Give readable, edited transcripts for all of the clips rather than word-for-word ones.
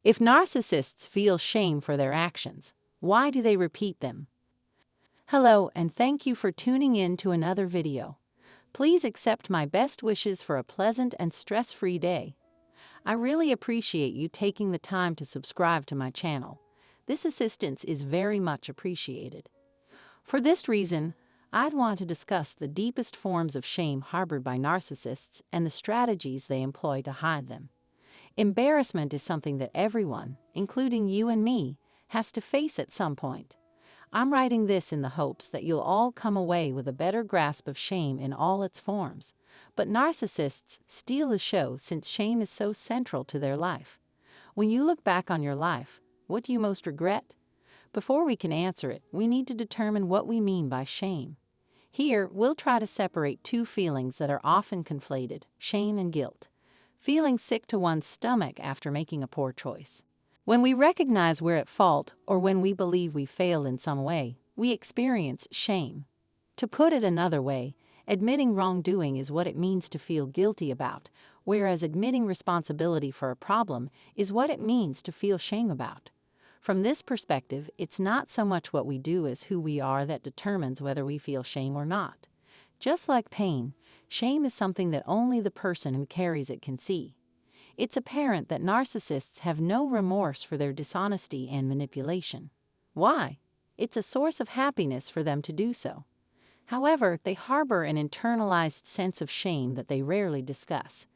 If narcissists feel shame for their actions, why do they repeat them? Hello, and thank you for tuning in to another video. Please accept my best wishes for a pleasant and stress-free day. I really appreciate you taking the time to subscribe to my channel. This assistance is very much appreciated. For this reason, I'd want to discuss the deepest forms of shame harbored by narcissists and the strategies they employ to hide them. Embarrassment is something that everyone, including you and me, has to face at some point. I'm writing this in the hopes that you'll all come away with a better grasp of shame in all its forms. But narcissists steal the show since shame is so central to their life. When you look back on your life, what do you most regret? Before we can answer it, we need to determine what we mean by shame. Here, we'll try to separate two feelings that are often conflated: shame and guilt. Feeling sick to one's stomach after making a poor choice. When we recognize we're at fault or when we believe we failed in some way, we experience shame. To put it another way, admitting wrongdoing is what it means to feel guilty about, whereas admitting responsibility for a problem is what it means to feel shame about. From this perspective, it's not so much what we do as who we are that determines whether we feel shame or not. Just like pain, shame is something that only the person who carries it can see. It's apparent that narcissists have no remorse for their dishonesty and manipulation. Why? It's a source of happiness for them to do so. However, they harbor an internalized sense of shame that they rarely discuss.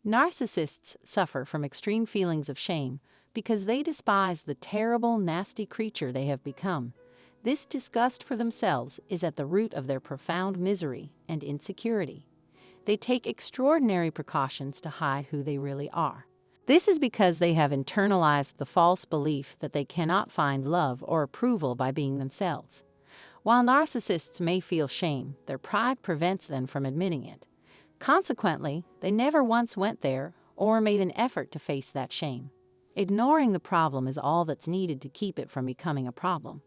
Narcissists suffer from extreme feelings of shame because they despise the terrible, nasty creature they have become. This disgust for themselves is at the root of their profound misery and insecurity. They take extraordinary precautions to hide who they really are. This is because they have internalized the false belief that they cannot find love or approval by being themselves. While narcissists may feel shame, their pride prevents them from admitting it. Consequently, they never once went there or made an effort to face that shame. Ignoring the problem is all that's needed to keep it from becoming a problem.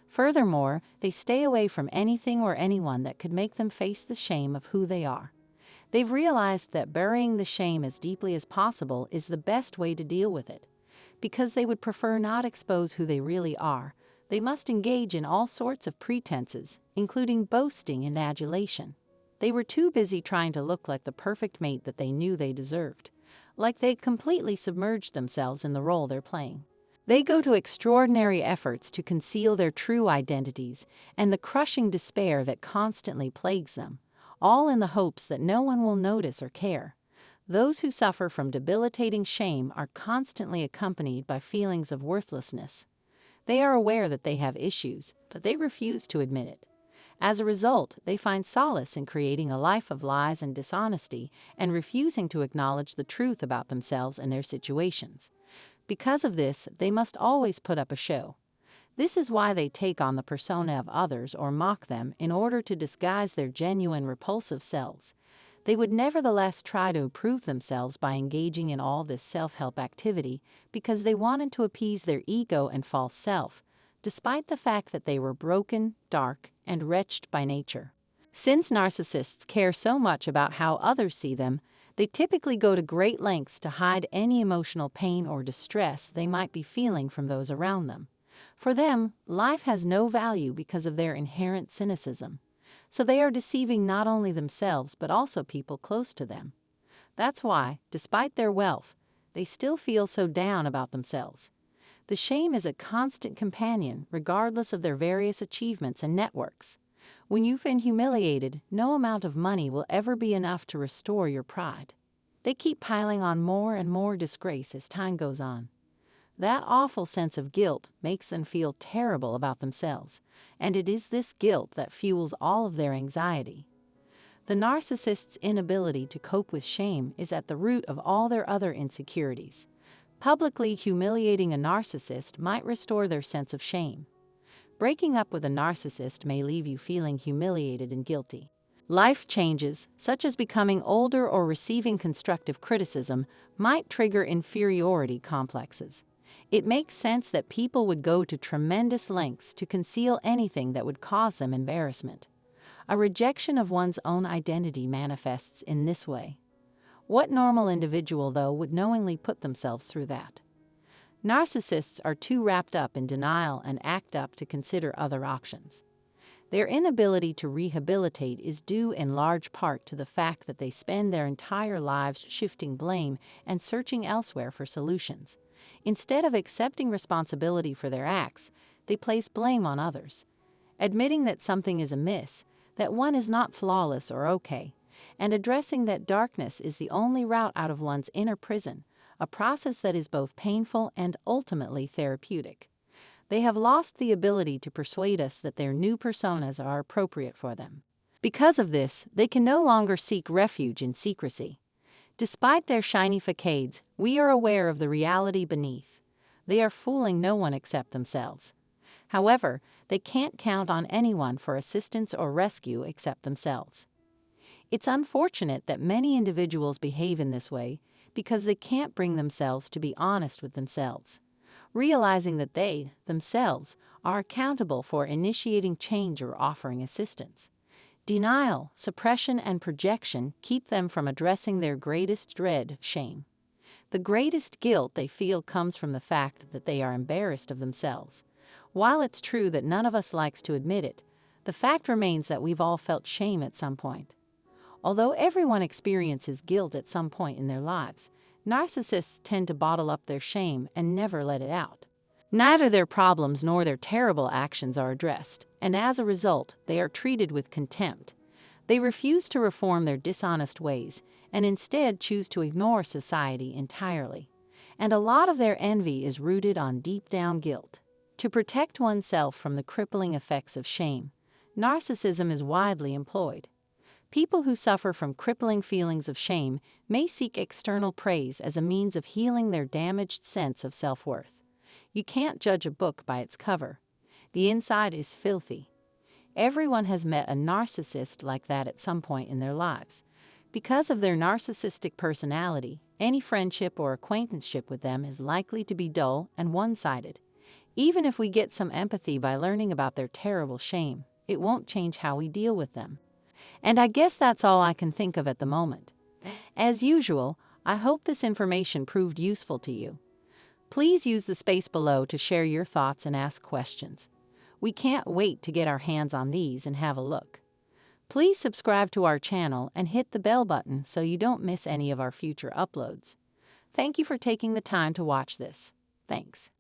Furthermore, they stay away from anything or anyone that could make them face the shame of who they are. They've realized that burying the shame as deeply as possible is the best way to deal with it. Because they would prefer not expose who they really are, they must engage in all sorts of pretenses, including boasting and adulation. They were too busy trying to look like the perfect mate that they knew they deserved, like they'd completely submerged themselves in the role they're playing. They go to extraordinary efforts to conceal their true identities and the crushing despair that constantly plagues them, all in the hopes that no one will notice or care. Those who suffer from debilitating shame are constantly accompanied by feelings of worthlessness. They are aware that they have issues, but they refuse to admit it. As a result, they find solace in creating a life of lies and dishonesty and refusing to acknowledge the truth about themselves and their situations. Because of this, they must always put up a show. This is why they take on the persona of others or mock them in order to disguise their genuine repulsive selves. They would nevertheless try to improve themselves by engaging in all this self-help activity because they wanted to appease their ego and false self, despite the fact that they were broken, dark, and wretched by nature. Since narcissists care so much about how others see them, they typically go to great lengths to hide any emotional pain or distress they might be feeling from those around them. For them, life has no value because of their inherent cynicism. So they are deceiving not only themselves but also people close to them. That's why, despite their wealth, they still feel so down about themselves. The shame is a constant companion regardless of their various achievements and networks. When you've been humiliated, no amount of money will ever be enough to restore your pride. They keep piling on more and more disgrace as time goes on. That awful sense of guilt makes them feel terrible about themselves, and it is this guilt that fuels all of their anxiety. The narcissist's inability to cope with shame is at the root of all their other insecurities. Publicly humiliating a narcissist might restore their sense of shame. Breaking up with a narcissist may leave you feeling humiliated and guilty. Life changes, such as becoming older or receiving constructive criticism, might trigger inferiority complexes. It makes sense that people would go to tremendous lengths to conceal anything that would cause them embarrassment. A rejection of one's own identity manifests in this way. What normal individual, though, would knowingly put themselves through that? Narcissists are too wrapped up in denial and act up to consider other options. Their inability to rehabilitate is due in large part to the fact that they spend their entire lives shifting blame and searching elsewhere for solutions. Instead of accepting responsibility for their acts, they place blame on others. Admitting that something is amiss, that one is not flawless or okay, and addressing that darkness is the only route out of one's inner prison, a process that is both painful and ultimately therapeutic. They have lost the ability to persuade us that their new personas are appropriate for them. Because of this, they can no longer seek refuge in secrecy. Despite their shiny facades, we are aware of the reality beneath. They are fooling no one except themselves. However, they can't count on anyone for assistance or rescue except themselves. It's unfortunate that many individuals behave in this way because they can't bring themselves to be honest with themselves, realizing that they, themselves, are accountable for initiating change or offering assistance. Denial, suppression, and projection keep them from addressing their greatest dread, shame. The greatest guilt they feel comes from the fact that they are embarrassed of themselves. While it's true that none of us likes to admit it, the fact remains that we've all felt shame at some point. Although everyone experiences guilt at some point in their lives, narcissists tend to bottle up their shame and never let it out. Neither their problems nor their terrible actions are addressed, and as a result, they are treated with contempt. They refuse to reform their dishonest ways and instead choose to ignore society entirely. And a lot of their envy is rooted on deep-down guilt. To protect oneself from the crippling effects of shame, narcissism is widely employed. People who suffer from crippling feelings of shame may seek external praise as a means of healing their damaged sense of self-worth. You can't judge a book by its cover. The inside is filthy. Everyone has met a narcissist like that at some point in their lives. Because of their narcissistic personality, any friendship or acquaintanceship with them is likely to be dull and one-sided. Even if we get some empathy by learning about their terrible shame, it won't change how we deal with them. And I guess that's all I can think of at the moment. As usual, I hope this information proved useful to you. Please use the space below to share your thoughts and ask questions. We can't wait to get our hands on these and have a look. Please subscribe to our channel and hit the bell button so you don't miss any of our future uploads. Thank you for taking the time to watch this. Thanks.